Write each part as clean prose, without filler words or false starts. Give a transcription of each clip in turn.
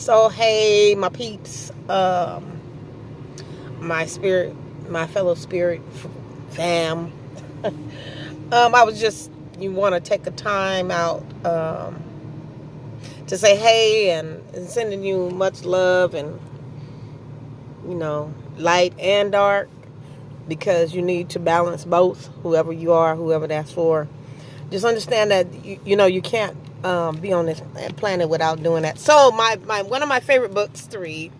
So hey, my peeps, my fellow spirit fam. I was just you want to take a time out to say hey and sending you much love and light and dark because you need to balance both. Whoever you are, whoever that's for, just understand that you can't be on this planet without doing that. So my one of my favorite books to read,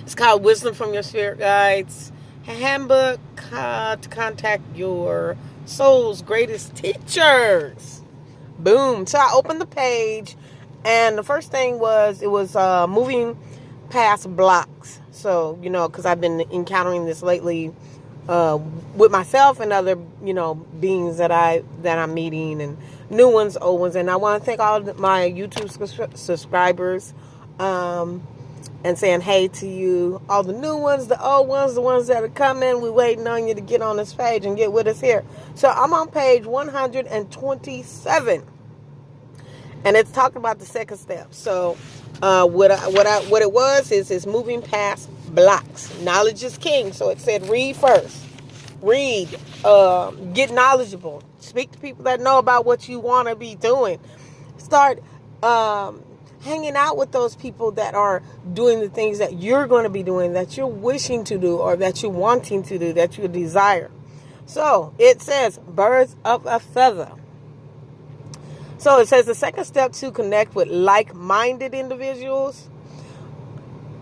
it's called Wisdom from Your Spirit Guides, a handbook to contact your soul's greatest teachers. Boom. So I opened the page, and the first thing it was moving past blocks. So because I've been encountering this lately with myself and other beings that I'm meeting, and new ones, old ones. And I want to thank all of my YouTube subscribers and saying hey to you, all the new ones, the old ones, the ones that are coming. We're waiting on you to get on this page and get with us here. So I'm on page 127, and it's talking about the second step. So what it was is moving past blocks. Knowledge is king. So it said read first. Read, get knowledgeable, speak to people that know about what you want to be doing. Start hanging out with those people that are doing the things that you're going to be doing, that you're wishing to do, or that you're wanting to do, that you desire. So it says birds of a feather. So it says the second step to connect with like-minded individuals.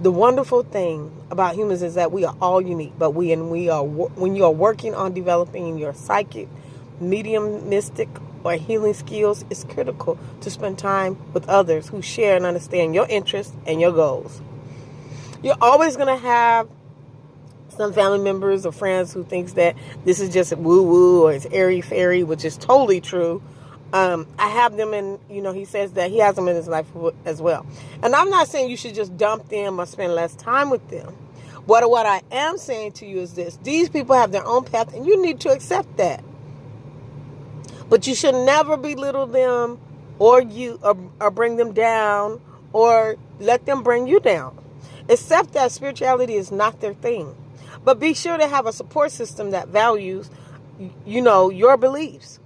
The wonderful thing about humans is that we are all unique, but when you are working on developing your psychic, mediumistic, or healing skills, it's critical to spend time with others who share and understand your interests and your goals. You're always going to have some family members or friends who thinks that this is just woo-woo or it's airy-fairy, which is totally true. I have them in, he says that he has them in his life as well. And I'm not saying you should just dump them or spend less time with them. What I am saying to you is this. These people have their own path, and you need to accept that. But you should never belittle them or bring them down or let them bring you down. Accept that spirituality is not their thing. But be sure to have a support system that values, your beliefs.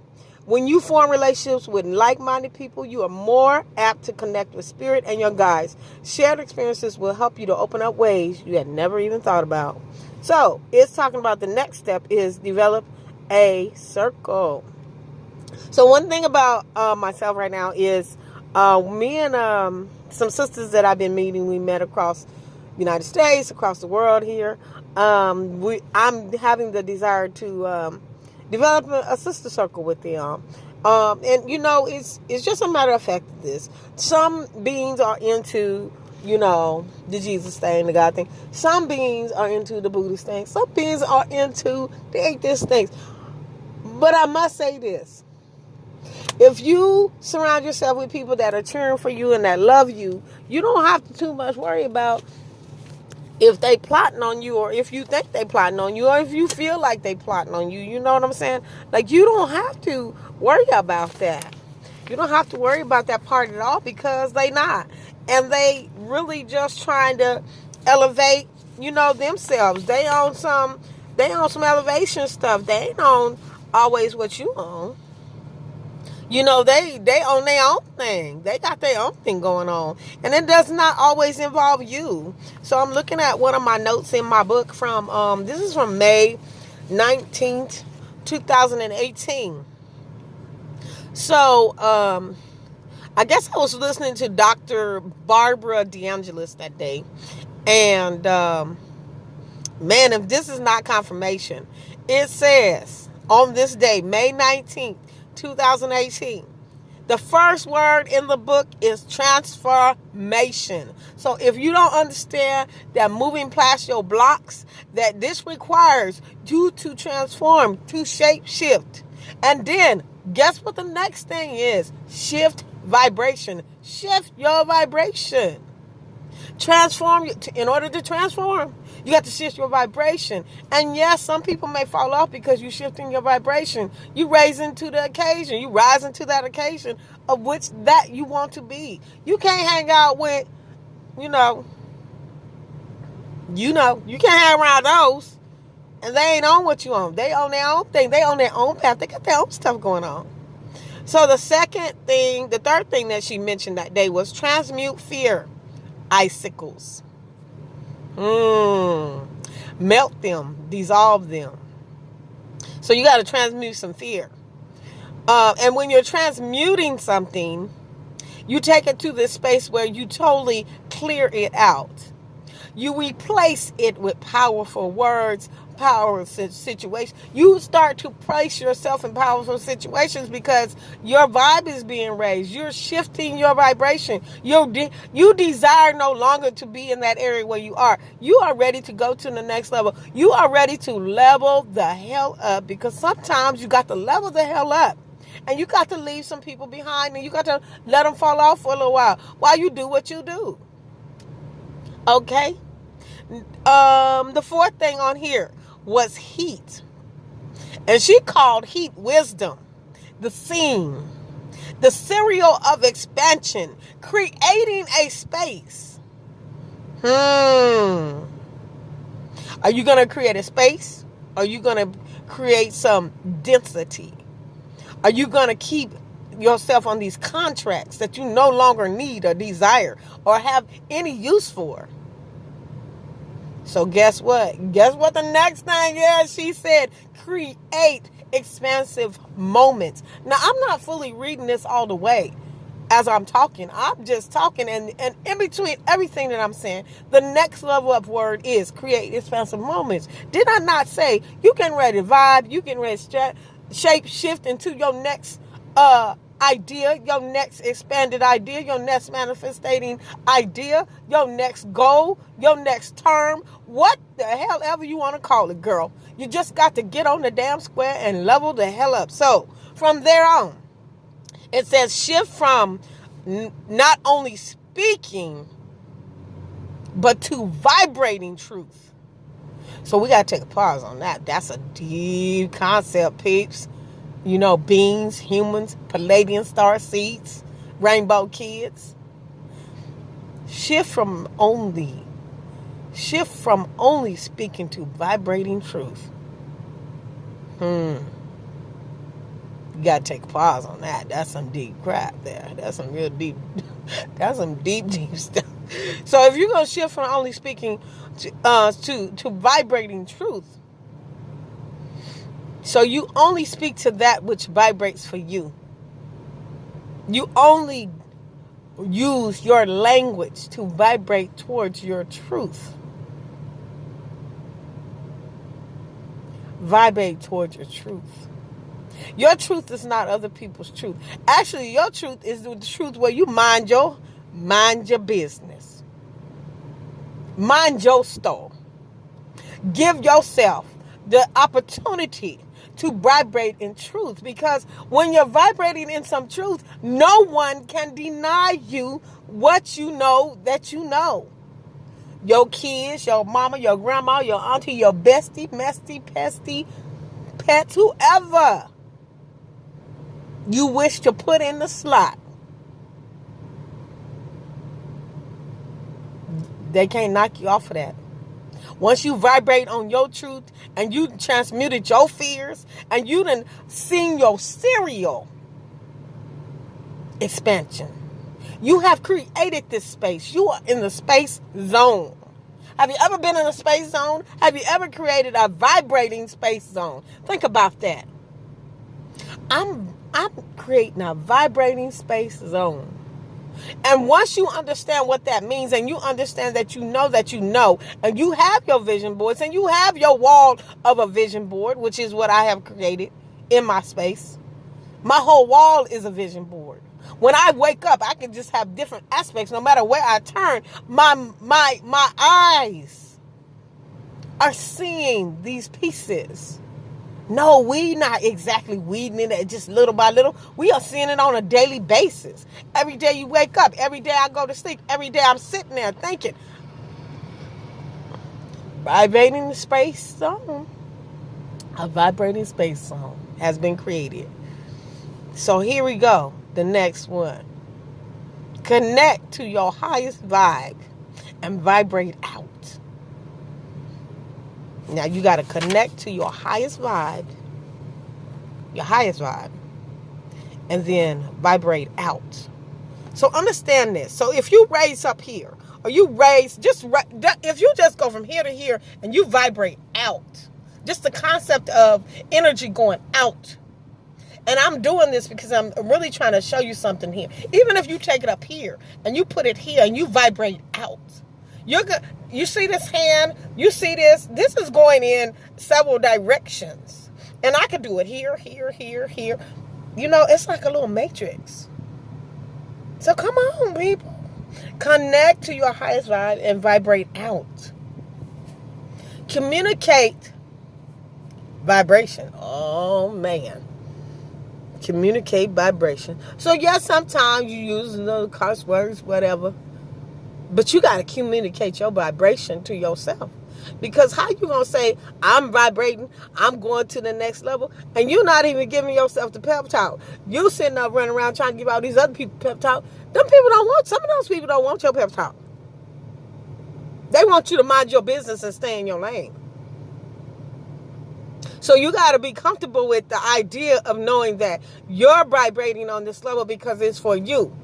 When you form relationships with like-minded people, you are more apt to connect with spirit and your guides. Shared experiences will help you to open up ways you had never even thought about. So, it's talking about the next step is develop a circle. So, one thing about myself right now is me and some sisters that I've been meeting, we met across the United States, across the world here. I'm having the desire to develop a sister circle with them. And it's just a matter of fact of this. Some beings are into, the Jesus thing, the God thing. Some beings are into the Buddhist thing. Some beings are into the atheist things. But I must say this. If you surround yourself with people that are cheering for you and that love you, you don't have to too much worry about if they plotting on you, or if you think they plotting on you, or if you feel like they plotting on you. You know what I'm saying? Like, you don't have to worry about that. You don't have to worry about that part at all, because they not. And they really just trying to elevate, themselves. They on some elevation stuff. They ain't on always what you on. They own their own thing. They got their own thing going on. And it does not always involve you. So I'm looking at one of my notes in my book from, this is from May 19th, 2018. So, I guess I was listening to Dr. Barbara DeAngelis that day. And, man, if this is not confirmation, it says on this day, May 19th, 2018. The first word in the book is transformation. So if you don't understand that moving past your blocks, that this requires you to transform, to shape shift. And then guess what the next thing is? Shift vibration. Shift your vibration. Transform. In order to transform, you got to shift your vibration. And yes, some people may fall off because you're shifting your vibration. You raising to the occasion. You rising to that occasion of which that you want to be. You can't hang out with you can't hang around those. And they ain't on what you on. They on their own thing. They on their own path. They got their own stuff going on. So the third thing that she mentioned that day was transmute fear icicles. Melt them, dissolve them. So you got to transmute some fear. And when you're transmuting something, you take it to this space where you totally clear it out. You replace it with powerful words, powerful situations. You start to place yourself in powerful situations because your vibe is being raised. You're shifting your vibration. You desire no longer to be in that area where you are. You are ready to go to the next level. You are ready to level the hell up, because sometimes you got to level the hell up. And you got to leave some people behind, and you got to let them fall off for a little while you do what you do. Okay? The fourth thing on here was heat. And she called heat wisdom, the scene, the serial of expansion, creating a space. Are you going to create a space? Are you going to create some density? Are you going to keep yourself on these contracts that you no longer need or desire or have any use for? So guess what? Guess what the next thing is? She said, create expansive moments. Now, I'm not fully reading this all the way as I'm talking. I'm just talking, and in between everything that I'm saying, the next level up word is create expansive moments. Did I not say you can ready to vibe, you can ready to shape shift into your next idea, your next expanded idea, your next manifesting idea, your next goal, your next term, what the hell ever you want to call it, girl. You just got to get on the damn square and level the hell up. So from there on, it says shift from not only speaking, but to vibrating truth. So we got to take a pause on that. That's a deep concept, peeps. You know, beings, humans, Palladian star seeds, rainbow kids. Shift from only speaking to vibrating truth. You gotta take a pause on that. That's some deep crap there. That's some real deep. That's some deep stuff. So if you're gonna shift from only speaking to vibrating truth, so you only speak to that which vibrates for you. You only use your language to vibrate towards your truth. Vibrate towards your truth. Your truth is not other people's truth. Actually, your truth is the truth where you mind your business. Mind your store. Give yourself the opportunity to vibrate in truth, because when you're vibrating in some truth, no one can deny you what you know that you know. Your kids, your mama, your grandma, your auntie, your bestie, mestie, pestie, pets, whoever you wish to put in the slot, they can't knock you off of that. Once you vibrate on your truth and you transmuted your fears and you done seen your serial expansion, you have created this space. You are in the space zone. Have you ever been in a space zone? Have you ever created a vibrating space zone? Think about that. I'm creating a vibrating space zone. And once you understand what that means, and you understand that you know, and you have your vision boards, and you have your wall of a vision board, which is what I have created in my space. My whole wall is a vision board. When I wake up, I can just have different aspects. No matter where I turn, my eyes are seeing these pieces. No, we not exactly weeding it just little by little. We are seeing it on a daily basis. Every day you wake up. Every day I go to sleep. Every day I'm sitting there thinking. Vibrating the space zone. A vibrating space zone has been created. So here we go. The next one. Connect to your highest vibe. and vibrate out. Now you got to connect to your highest vibe, and then vibrate out. So understand this. So if you raise up here, or you raise, if you just go from here to here and you vibrate out, just the concept of energy going out. And I'm doing this because I'm really trying to show you something here. Even if you take it up here and you put it here and you vibrate out, you're good. You see this hand? You see this? This is going in several directions. And I could do it here, here, here, here. You know, it's like a little matrix. So come on, people. Connect to your highest vibe and vibrate out. Communicate vibration. Oh, man. Communicate vibration. So, yes, sometimes you use curse words, whatever. But you got to communicate your vibration to yourself. Because how you going to say, I'm vibrating, I'm going to the next level, and you're not even giving yourself the pep talk. You sitting up running around trying to give all these other people pep talk. Some of those people don't want your pep talk. They want you to mind your business and stay in your lane. So you got to be comfortable with the idea of knowing that you're vibrating on this level because it's for you.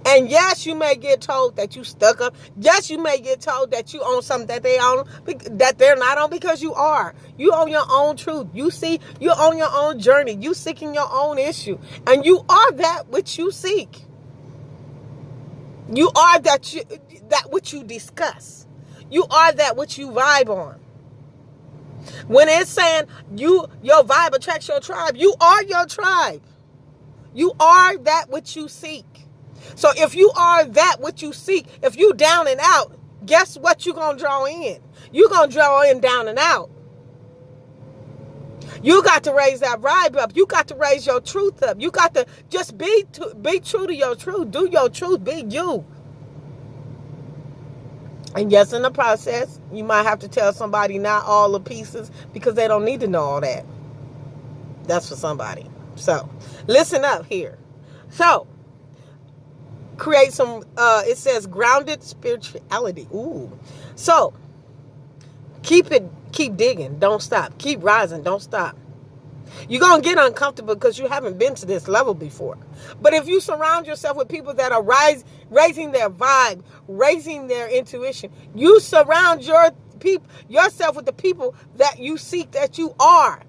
And yes, you may get told that you stuck up. Yes, you may get told that you own something that they own, that they're not on, because you are. You own your own truth. You see, you own your own journey. You seeking your own issue. And you are that which you seek. You are that which you discuss. You are that which you vibe on. When it's saying your vibe attracts your tribe, you are your tribe. You are that which you seek. So if you are that which you seek, if you down and out, guess what you're going to draw in? You're going to draw in down and out. You got to raise that vibe up. You got to raise your truth up. You got to just be true to your truth. Do your truth. Be you. And yes, in the process, you might have to tell somebody not all the pieces because they don't need to know all that. That's for somebody. So, listen up here. So, create some, it says grounded spirituality. Ooh. So, keep digging. Don't stop. Keep rising. Don't stop. You're going to get uncomfortable because you haven't been to this level before. But if you surround yourself with people that are raising their vibe, raising their intuition, you surround yourself with the people that you seek, that you are.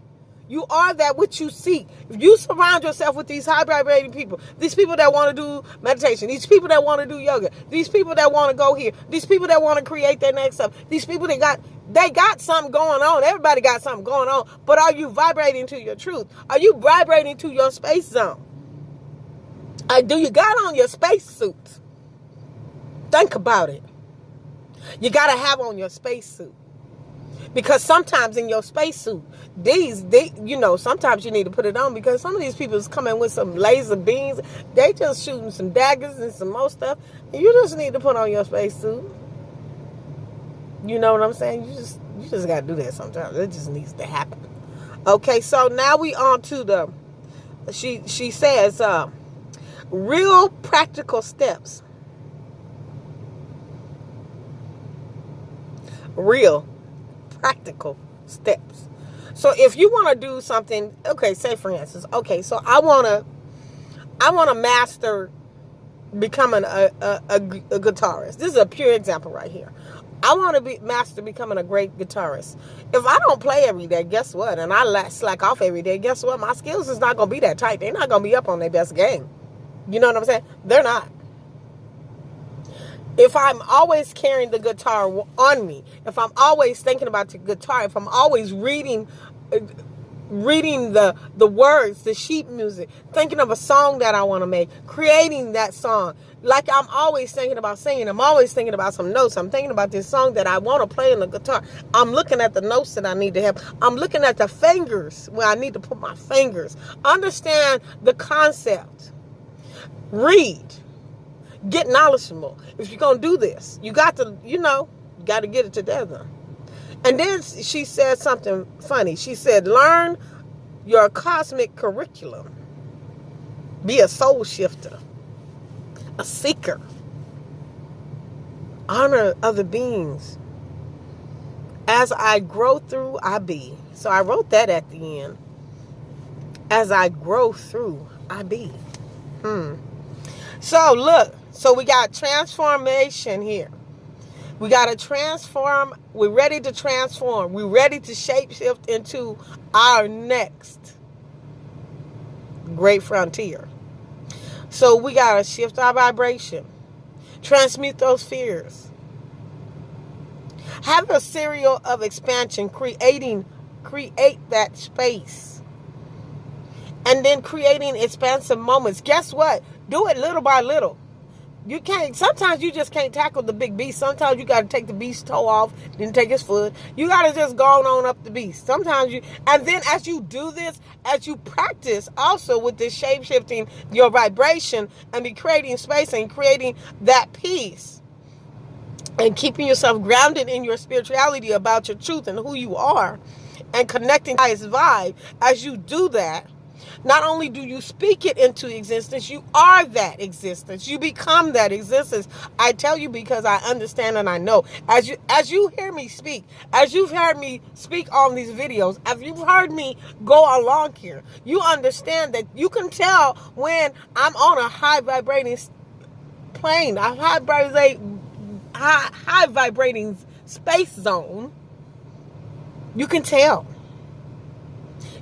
You are that which you seek. If you surround yourself with these high vibrating people, these people that want to do meditation, these people that want to do yoga, these people that want to go here, these people that want to create their next stuff, these people they got something going on. Everybody got something going on. But are you vibrating to your truth? Are you vibrating to your space zone? Do you got on your space suit? Think about it. You got to have on your space suit. Because sometimes in your spacesuit, sometimes you need to put it on because some of these people is coming with some laser beams. They just shooting some daggers and some more stuff. And you just need to put on your spacesuit. You know what I'm saying? You just got to do that sometimes. It just needs to happen. Okay, so now we on to she says, real practical steps. Real practical steps. So if you want to do something, okay, say for instance, okay, so I want to master becoming a guitarist. This is a pure example right here. I want to master becoming a great guitarist. If I don't play every day, guess what? And I slack off every day, guess what? My skills is not going to be that tight. They're not going to be up on their best game. You know what I'm saying? They're not. If I'm always carrying the guitar on me, if I'm always thinking about the guitar, if I'm always reading the words, the sheet music, thinking of a song that I want to make, creating that song, like I'm always thinking about singing, I'm always thinking about some notes, I'm thinking about this song that I want to play on the guitar, I'm looking at the notes that I need to have, I'm looking at the fingers where I need to put my fingers, understand the concept, read. Get knowledgeable. If you're going to do this, you got to, get it together. And then she said something funny. She said, learn your cosmic curriculum. Be a soul shifter, a seeker. Honor other beings. As I grow through, I be. So I wrote that at the end. As I grow through, I be. So look, so we got transformation here. We got to transform. We're ready to transform. We're ready to shapeshift into our next great frontier. So we got to shift our vibration. Transmute those fears. Have a serial of expansion, create that space. And then creating expansive moments. Guess what? Do it little by little. You can't, sometimes you just can't tackle the big beast. Sometimes you got to take the beast's toe off, then take his foot. You got to just go on up the beast. Sometimes you, and then as you do this, as you practice also with this shape shifting your vibration and be creating space and creating that peace and keeping yourself grounded in your spirituality about your truth and who you are and connecting to the highest vibe, as you do that, not only do you speak it into existence, you are that existence. You become that existence. I tell you because I understand and I know. As you hear me speak, as you've heard me speak on these videos, as you've heard me go along here, you understand that you can tell when I'm on a high vibrating plane, a high vibrating space zone. You can tell.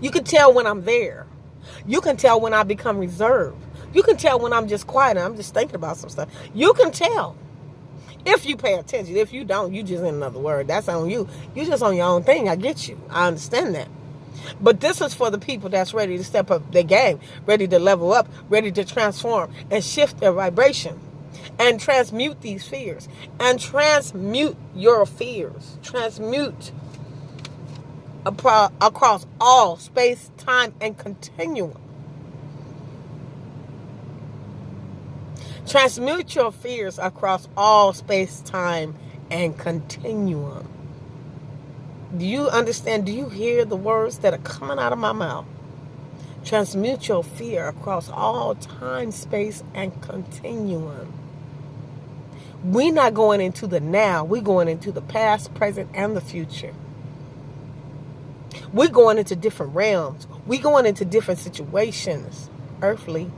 You can tell when I'm there. You can tell when I become reserved. You can tell when I'm just quiet and I'm just thinking about some stuff. You can tell if you pay attention. If you don't, you just in another word. That's on you. You just on your own thing. I get you. I understand that. But this is for the people that's ready to step up their game, ready to level up, ready to transform and shift their vibration and transmute these fears and transmute your fears. Transmute across all space, time, and continuum. Transmute your fears across all space, time, and continuum. Do you understand? Do you hear the words that are coming out of my mouth? Transmute your fear across all time, space, and continuum. We're not going into the now. We're going into the past, present, and the future. We're going into different realms. We're going into different situations. Earthly,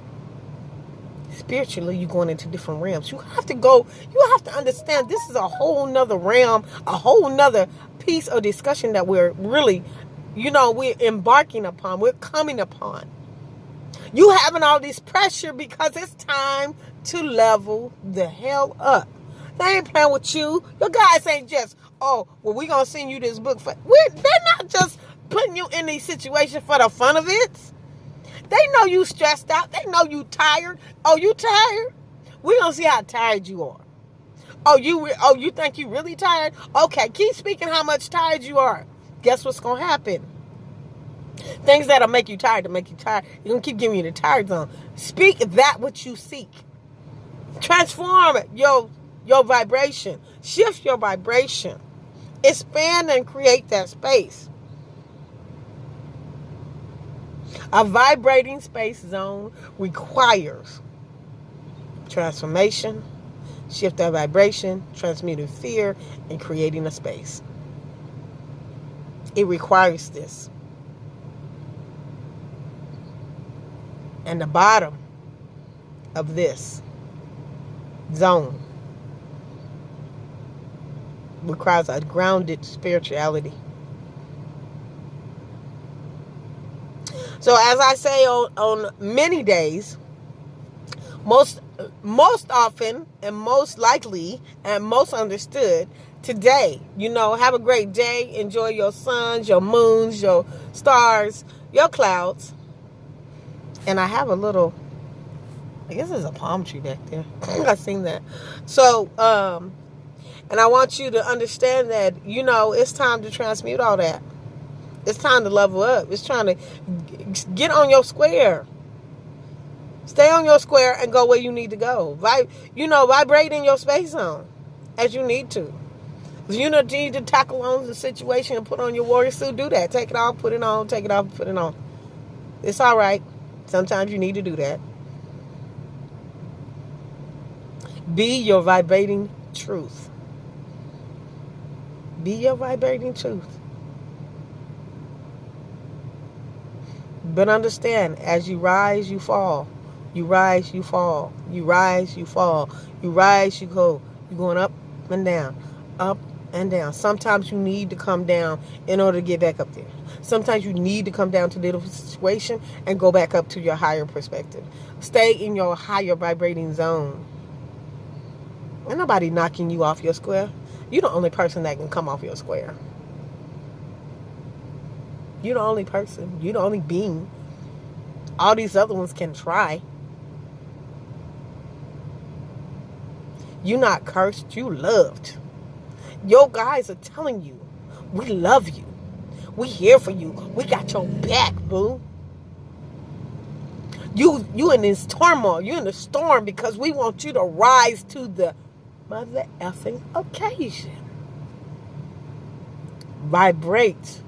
spiritually, you're going into different realms. You have to understand this is a whole nother realm, a whole nother piece of discussion that we're really, we're embarking upon. We're coming upon. You having all this pressure because it's time to level the hell up. They ain't playing with you. Your guys ain't just, we're going to send you this book. They're not just putting you in these situations for the fun of it. They know you stressed out. They know you tired. Oh, you tired? We're going to see how tired you are. You think you really tired? Okay, keep speaking how much tired you are. Guess what's going to happen? Things that'll make you tired to make you tired. You're going to keep giving you the tired zone. Speak that which you seek. Transform your vibration. Shift your vibration. Expand and create that space. A vibrating space zone requires transformation, shift that vibration, transmuting fear, and creating a space. It requires this. And the bottom of this zone requires a grounded spirituality. So as I say on many days, most often and most likely and most understood, today, have a great day. Enjoy your suns, your moons, your stars, your clouds. And I have a little, I guess there's a palm tree back there. I've seen that. So, and I want you to understand that, it's time to transmute all that. It's time to level up. It's trying to get on your square. Stay on your square and go where you need to go. Vibrate in your space zone as you need to. If you need to tackle on the situation and put on your warrior suit, do that. Take it off, put it on. Take it off, put it on. It's all right. Sometimes you need to do that. Be your vibrating truth. Be your vibrating truth. But understand, as you rise, you fall. You rise, you fall. You rise, you fall. You rise, you go. You're going up and down. Up and down. Sometimes you need to come down in order to get back up there. Sometimes you need to come down to the situation and go back up to your higher perspective. Stay in your higher vibrating zone. Ain't nobody knocking you off your square. You're the only person that can come off your square. You're the only person. You're the only being. All these other ones can try. You're not cursed. You loved. Your guys are telling you, we love you. We here for you. We got your back, boo. You in this turmoil. You in the storm because we want you to rise to the mother effing occasion. Vibrate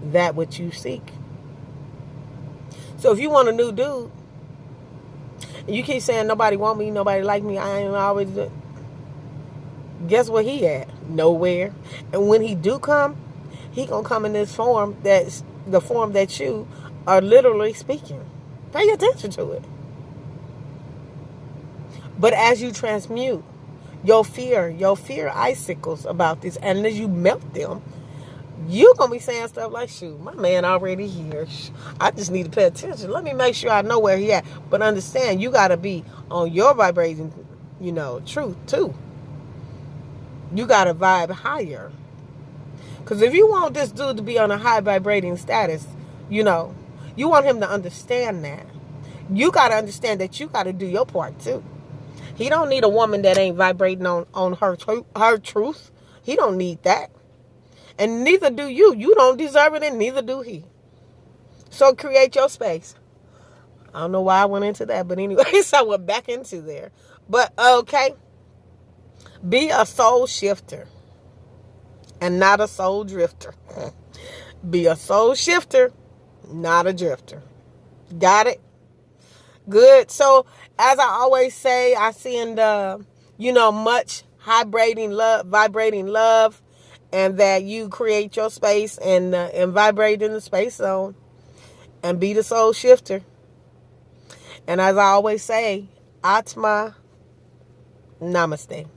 that which you seek. So if you want a new dude, and you keep saying nobody want me, nobody like me, I ain't always do. Guess where he at? Nowhere. And when he do come, he gonna come in this form that's the form that you are literally speaking. Pay attention to it. But as you transmute your fear icicles about this, and as you melt them, you gonna be saying stuff like, shoot, my man already here. I just need to pay attention. Let me make sure I know where he at. But understand, you gotta be on your vibrating, truth too. You gotta vibe higher. Because if you want this dude to be on a high vibrating status, you want him to understand that. You gotta understand that you gotta do your part too. He don't need a woman that ain't vibrating on her truth. He don't need that. And neither do you. You don't deserve it, and neither do he. So create your space. I don't know why I went into that, but anyway, so I went back into there. But okay. Be a soul shifter and not a soul drifter. Be a soul shifter, not a drifter. Got it? Good. So as I always say, I send much vibrating love, and that you create your space and vibrate in the space zone and be the soul shifter. And as I always say, Atma, Namaste.